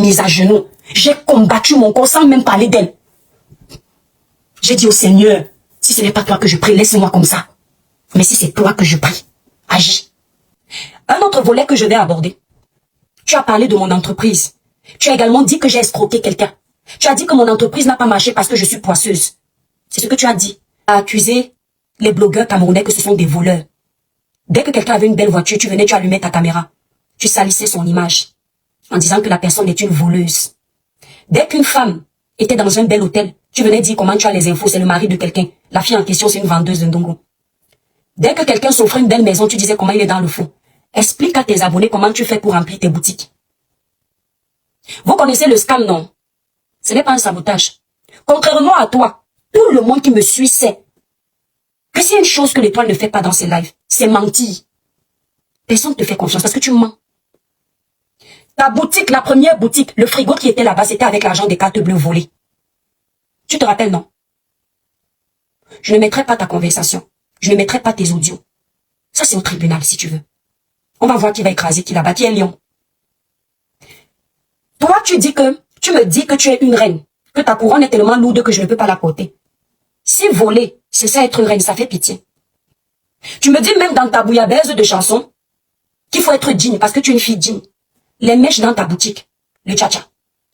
mise à genoux. J'ai combattu mon corps sans même parler d'elle. J'ai dit au Seigneur, si ce n'est pas toi que je prie, laisse-moi comme ça. Mais si c'est toi que je prie, agis. Un autre volet que je vais aborder. Tu as parlé de mon entreprise. Tu as également dit que j'ai escroqué quelqu'un. Tu as dit que mon entreprise n'a pas marché parce que je suis poisseuse. C'est ce que tu as dit. Tu as accusé les blogueurs camerounais que ce sont des voleurs. Dès que quelqu'un avait une belle voiture, tu venais, tu allumais ta caméra. Tu salissais son image en disant que la personne est une voleuse. Dès qu'une femme était dans un bel hôtel, tu venais dire comment tu as les infos, c'est le mari de quelqu'un. La fille en question, c'est une vendeuse de ndongo. Dès que quelqu'un s'offrait une belle maison, tu disais comment il est dans le fond. Explique à tes abonnés comment tu fais pour remplir tes boutiques. Vous connaissez le scam, non? Ce n'est pas un sabotage. Contrairement à toi, tout le monde qui me suit sait que c'est une chose que l'étoile ne fait pas dans ses lives, c'est mentir. Personne ne te fait confiance parce que tu mens. Ta boutique, la première boutique, le frigo qui était là-bas, c'était avec l'argent des cartes bleues volées. Tu te rappelles, non? Je ne mettrai pas ta conversation. Je ne mettrai pas tes audios. Ça, c'est au tribunal, si tu veux. On va voir qui va écraser qui là-bas, qui est lion. Toi, tu me dis que tu es une reine, que ta couronne est tellement lourde que je ne peux pas la porter. Si voler, c'est ça être une reine, ça fait pitié. Tu me dis même dans ta bouillabaisse de chansons qu'il faut être digne parce que tu es une fille digne. Les mèches dans ta boutique, le tcha-tcha,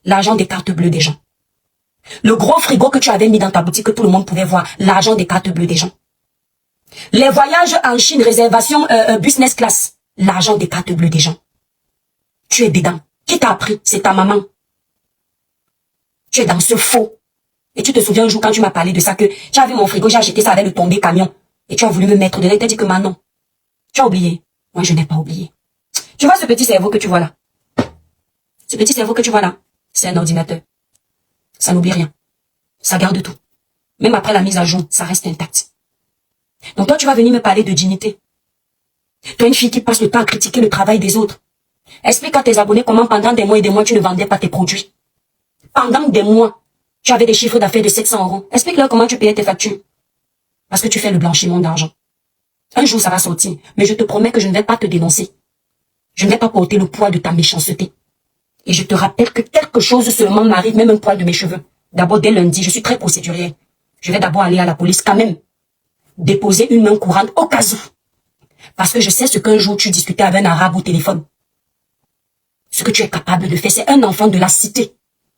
l'argent des cartes bleues des gens. Le gros frigo que tu avais mis dans ta boutique que tout le monde pouvait voir, l'argent des cartes bleues des gens. Les voyages en Chine, réservation business class, l'argent des cartes bleues des gens. Tu es dedans. Qui t'a appris? C'est ta maman. Tu es dans ce faux. Et tu te souviens un jour quand tu m'as parlé de ça que tu as vu mon frigo, j'ai acheté ça avec le tombé camion. Et tu as voulu me mettre dedans, et tu as dit que maintenant, tu as oublié. Moi, je n'ai pas oublié. Tu vois ce petit cerveau que tu vois là? Ce petit cerveau que tu vois là, c'est un ordinateur. Ça n'oublie rien. Ça garde tout. Même après la mise à jour, ça reste intact. Donc toi, tu vas venir me parler de dignité. Toi, une fille qui passe le temps à critiquer le travail des autres. Explique à tes abonnés comment pendant des mois et des mois, tu ne vendais pas tes produits. Pendant des mois, tu avais des chiffres d'affaires de 700 €. Explique-leur comment tu payais tes factures. Parce que tu fais le blanchiment d'argent. Un jour, ça va sortir. Mais je te promets que je ne vais pas te dénoncer. Je ne vais pas porter le poids de ta méchanceté. Et je te rappelle que quelque chose seulement m'arrive, même un poil de mes cheveux. D'abord, dès lundi, je suis très procédurière. Je vais d'abord aller à la police quand même. Déposer une main courante au cas où. Parce que je sais ce qu'un jour tu discutais avec un arabe au téléphone. Ce que tu es capable de faire, c'est un enfant de la cité.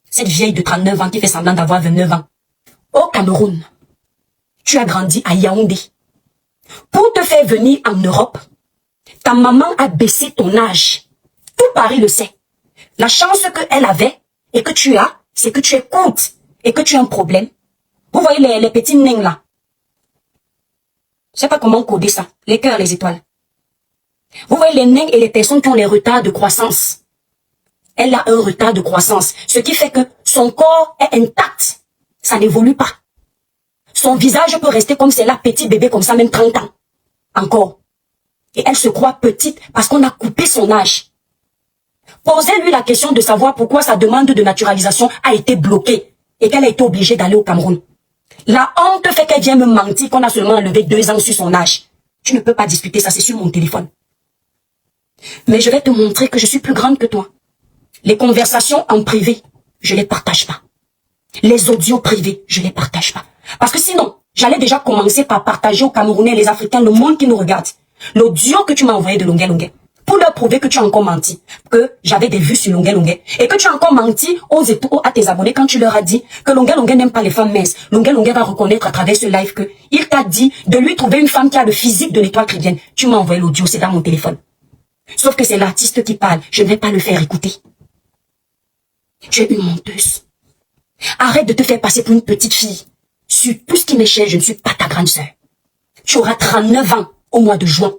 Cette vieille de 39 ans qui fait semblant d'avoir 29 ans. Au Cameroun, tu as grandi à Yaoundé. Pour te faire venir en Europe, ta maman a baissé ton âge. Tout Paris le sait. La chance qu'elle avait et que tu as, c'est que tu es courte et que tu as un problème. Vous voyez les petits nains là. Je sais pas comment coder ça. Les cœurs, les étoiles. Vous voyez les nains et les personnes qui ont les retards de croissance. Elle a un retard de croissance. Ce qui fait que son corps est intact. Ça n'évolue pas. Son visage peut rester comme c'est là, petit bébé comme ça, même 30 ans. Encore. Et elle se croit petite parce qu'on a coupé son âge. Posez-lui la question de savoir pourquoi sa demande de naturalisation a été bloquée et qu'elle a été obligée d'aller au Cameroun. La honte fait qu'elle vient me mentir qu'on a seulement enlevé 2 ans sur son âge. Tu ne peux pas discuter ça, c'est sur mon téléphone. Mais je vais te montrer que je suis plus grande que toi. Les conversations en privé, je les partage pas. Les audios privés, je les partage pas. Parce que sinon, j'allais déjà commencer par partager aux Camerounais, les Africains, le monde qui nous regarde. L'audio que tu m'as envoyé de Longuet Longuet. Pour leur prouver que tu as encore menti. Que j'avais des vues sur Longuet Longuet. Et que tu as encore menti à tes abonnés quand tu leur as dit que Longuet Longuet n'aime pas les femmes minces. Longuet Longuet va reconnaître à travers ce live que il t'a dit de lui trouver une femme qui a le physique de l'étoile chrétienne. Tu m'as envoyé l'audio, c'est dans mon téléphone. Sauf que c'est l'artiste qui parle. Je ne vais pas le faire écouter. Tu es une menteuse. Arrête de te faire passer pour une petite fille. Sur tout ce qui m'est cher, je ne suis pas ta grande sœur. Tu auras 39 ans au mois de juin.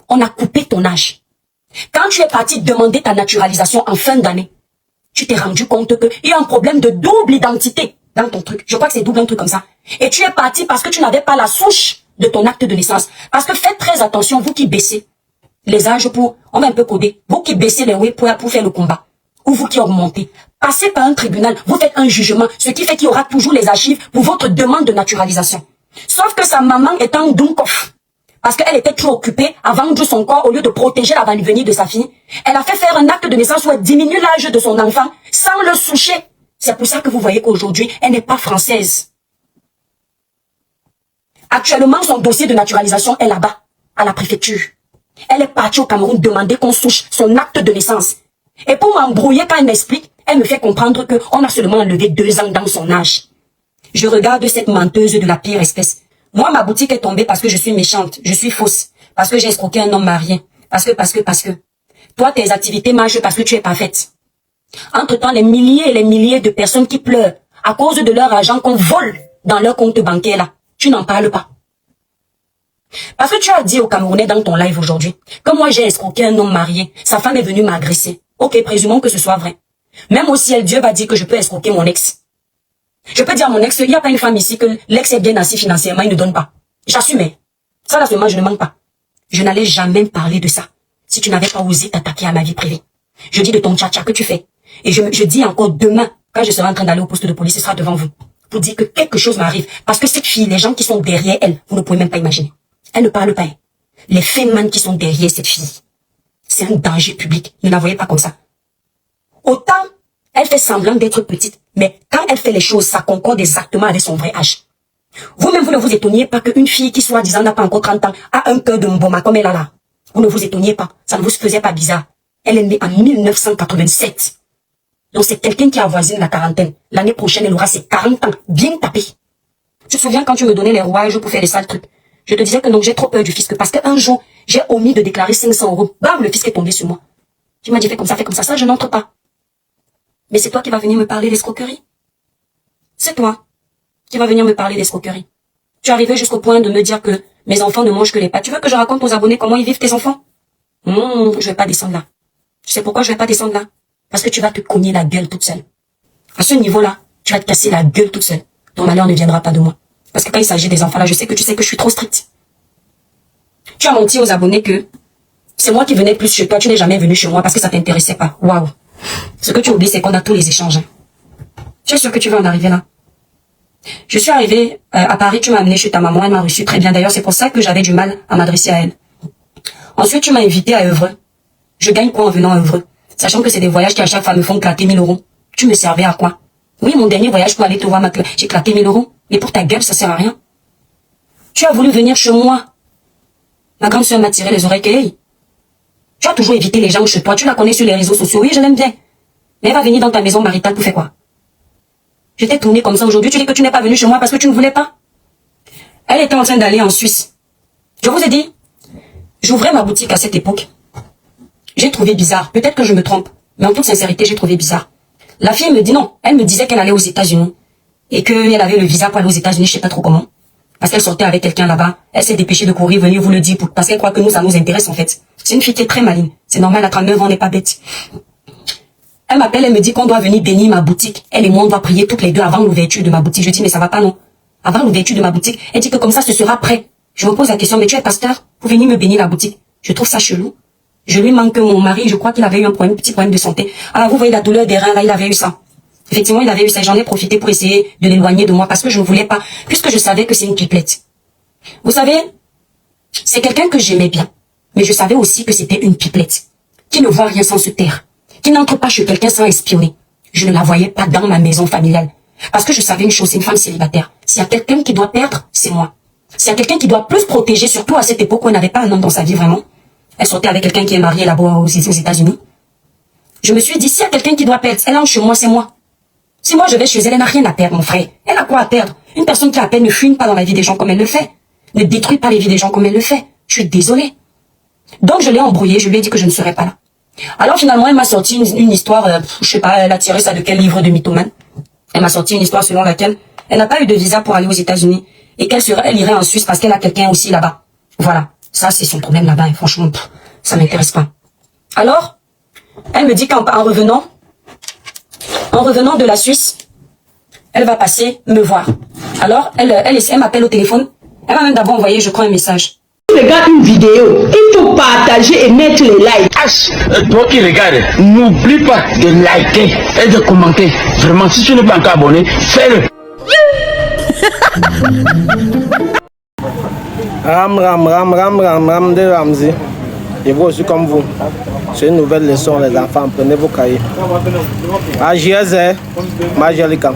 On a coupé ton âge. Quand tu es parti demander ta naturalisation en fin d'année, tu t'es rendu compte qu'il y a un problème de double identité dans ton truc. Je crois que c'est double un truc comme ça. Et tu es parti parce que tu n'avais pas la souche de ton acte de naissance. Parce que faites très attention, vous qui baissez les âges pour, on va un peu coder, vous qui baissez les web pour faire le combat. Ou vous qui augmentez, passez par un tribunal, vous faites un jugement, ce qui fait qu'il y aura toujours les archives pour votre demande de naturalisation. Sauf que sa maman est en Dunkoff, parce qu'elle était trop occupée à vendre son corps au lieu de protéger la venue de sa fille. Elle a fait faire un acte de naissance où elle diminue l'âge de son enfant sans le soucher. C'est pour ça que vous voyez qu'aujourd'hui, elle n'est pas française. Actuellement, son dossier de naturalisation est là-bas, à la préfecture. Elle est partie au Cameroun demander qu'on souche son acte de naissance. Et pour m'embrouiller quand elle m'explique, elle me fait comprendre qu'on a seulement enlevé 2 ans dans son âge. Je regarde cette menteuse de la pire espèce. Moi, ma boutique est tombée parce que je suis méchante, je suis fausse, parce que j'ai escroqué un homme marié, parce que. Toi, tes activités marchent parce que tu es parfaite. Entre-temps, les milliers et les milliers de personnes qui pleurent à cause de leur argent qu'on vole dans leur compte bancaire là, tu n'en parles pas. Parce que tu as dit aux Camerounais dans ton live aujourd'hui que moi j'ai escroqué un homme marié, sa femme est venue m'agresser. Ok, présumons que ce soit vrai. Même au ciel, Dieu va dire que je peux escroquer mon ex. Je peux dire à mon ex, il n'y a pas une femme ici que l'ex est bien assis financièrement, il ne donne pas. J'assume. Ça là seulement, je ne manque pas. Je n'allais jamais parler de ça si tu n'avais pas osé t'attaquer à ma vie privée. Je dis de ton tcha-tcha que tu fais. Et je dis encore demain, quand je serai en train d'aller au poste de police, ce sera devant vous. Pour dire que quelque chose m'arrive. Parce que cette fille, les gens qui sont derrière elle, vous ne pouvez même pas imaginer. Elle ne parle pas. Les féminin qui sont derrière cette fille, c'est un danger public. Ne la voyez pas comme ça. Autant, elle fait semblant d'être petite, mais quand elle fait les choses, ça concorde exactement avec son vrai âge. Vous-même, vous ne vous étonniez pas qu'une fille qui soi-disant n'a pas encore 30 ans a un cœur de mboma comme elle a là. Vous ne vous étonniez pas. Ça ne vous faisait pas bizarre. Elle est née en 1987. Donc c'est quelqu'un qui avoisine la quarantaine. L'année prochaine, elle aura ses 40 ans. Bien tapé. Tu te souviens quand tu me donnais les rouages pour faire les sales trucs? Je te disais que non, j'ai trop peur du fisc parce qu'un jour, j'ai omis de déclarer 500 €. Bam, le fisc est tombé sur moi. Tu m'as dit fais comme ça, ça, je n'entre pas. Mais c'est toi qui vas venir me parler d'escroquerie. C'est toi qui vas venir me parler d'escroquerie. Tu es arrivé jusqu'au point de me dire que mes enfants ne mangent que les pâtes. Tu veux que je raconte aux abonnés comment ils vivent tes enfants? Je vais pas descendre là. Tu sais pourquoi je vais pas descendre là? Parce que tu vas te cogner la gueule toute seule. À ce niveau-là, tu vas te casser la gueule toute seule. Ton malheur ne viendra pas de moi. Parce que quand il s'agit des enfants là, je sais que tu sais que je suis trop stricte. Tu as menti aux abonnés que c'est moi qui venais plus chez toi, tu n'es jamais venu chez moi parce que ça t'intéressait pas. Waouh. Ce que tu oublies, c'est qu'on a tous les échanges. Tu es sûr que tu vas en arriver là? Je suis arrivée à Paris, tu m'as amené chez ta maman, elle m'a reçu très bien. D'ailleurs, c'est pour ça que j'avais du mal à m'adresser à elle. Ensuite, tu m'as invité à Évreux. Je gagne quoi en venant à Évreux? Sachant que c'est des voyages qui à chaque fois me font claquer 1000 €. Tu me servais à quoi? Oui, mon dernier voyage pour aller te voir, j'ai claqué 1000 €. Mais pour ta gueule, ça sert à rien. Tu as voulu venir chez moi. Ma grande soeur m'a tiré les oreilles. Hey, tu as toujours évité les gens chez toi. Tu la connais sur les réseaux sociaux. Oui, je l'aime bien. Mais elle va venir dans ta maison maritale pour faire quoi? Je t'ai tourné comme ça aujourd'hui. Tu dis que tu n'es pas venu chez moi parce que tu ne voulais pas. Elle était en train d'aller en Suisse. Je vous ai dit, j'ouvrais ma boutique à cette époque. J'ai trouvé bizarre. Peut-être que je me trompe. Mais en toute sincérité, j'ai trouvé bizarre. La fille me dit non. Elle me disait qu'elle allait aux États-Unis. Et qu'elle avait le visa pour aller aux États-Unis, je sais pas trop comment. Parce qu'elle sortait avec quelqu'un là-bas. Elle s'est dépêchée de courir, venir vous le dire, parce qu'elle croit que nous, ça nous intéresse en fait. C'est une fille qui est très maligne. C'est normal, à 39 ans, on n'est pas bête. Elle m'appelle, elle me dit qu'on doit venir bénir ma boutique. Elle et moi, on doit prier toutes les deux avant l'ouverture de ma boutique. Je dis, mais ça va pas, non. Avant l'ouverture de ma boutique, elle dit que comme ça, ce sera prêt. Je me pose la question, mais tu es pasteur pour venir me bénir la boutique. Je trouve ça chelou. Je lui manque mon mari, je crois qu'il avait eu un petit problème de santé. Alors vous voyez la douleur des reins, là, il avait eu ça. Effectivement, il avait eu ça. J'en ai profité pour essayer de l'éloigner de moi parce que je ne voulais pas, puisque je savais que c'est une pipelette. Vous savez, c'est quelqu'un que j'aimais bien. Mais je savais aussi que c'était une pipelette. Qui ne voit rien sans se taire. Qui n'entre pas chez quelqu'un sans espionner. Je ne la voyais pas dans ma maison familiale. Parce que je savais une chose, c'est une femme célibataire. S'il y a quelqu'un qui doit perdre, c'est moi. S'il y a quelqu'un qui doit plus protéger, surtout à cette époque où elle n'avait pas un homme dans sa vie vraiment. Elle sortait avec quelqu'un qui est marié là-bas aux États-Unis. Je me suis dit, s'il y a quelqu'un qui doit perdre, elle entre chez moi, c'est moi. Si moi je vais chez elle, elle n'a rien à perdre, mon frère. Elle a quoi à perdre? Une personne qui à peine ne fume pas dans la vie des gens comme elle le fait. Ne détruit pas les vies des gens comme elle le fait. Je suis désolée. Donc je l'ai embrouillée, je lui ai dit que je ne serais pas là. Alors finalement, elle m'a sorti une histoire, je sais pas, elle a tiré ça de quel livre de mythomane. Elle m'a sorti une histoire selon laquelle elle n'a pas eu de visa pour aller aux États-Unis et elle irait en Suisse parce qu'elle a quelqu'un aussi là-bas. Voilà. Ça, c'est son problème là-bas. Et franchement, ça m'intéresse pas. Alors, elle me dit qu'en revenant de la Suisse, elle va passer me voir. Alors, elle m'appelle au téléphone. Elle m'a même d'abord envoyé, je crois, un message. Regarde une vidéo, il faut partager et mettre les likes. Toi qui regardes, n'oublie pas de liker et de commenter. Vraiment, si tu n'es pas encore abonné, fais-le. Ram de Ramzi. Et vous aussi comme vous. C'est une nouvelle leçon les enfants. Prenez vos cahiers. Agiez, Majalika.